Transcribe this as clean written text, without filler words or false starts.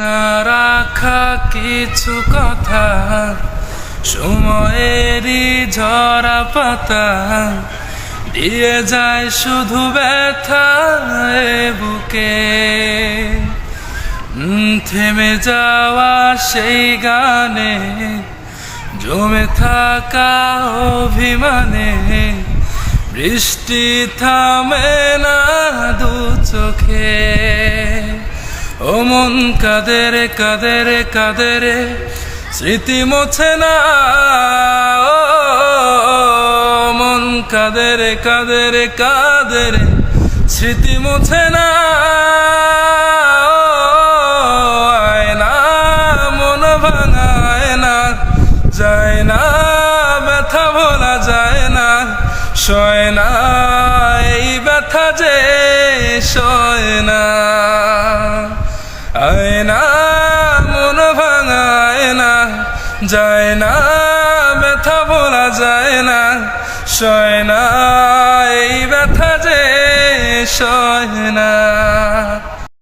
না রাখা কিছু কথা, সময়েরই ঝরা পাতা দিয়ে যায় শুধু ব্যথা এ বুকে। থেমে যাওয়া সেই গানে জমে থাকা অভিমানে বৃষ্টি থামে না দু চোখে। ও মন কাঁদে রে কাঁদে রে কাঁদে রে, স্মৃতি মোছে না। ও মন কাঁদে রে কাঁদে রে কাঁদে রে, স্মৃতি মোছে না। আয়না মন ভাঙায় না, যায় না ব্যথা ভোলা যায় না, সয় না এই ব্যথা যে সয় না। আয়না মন ভাঙায় না, যায় না ব্যথা ভোলা যায় না, সয় না এই ব্যথা যে সয় না।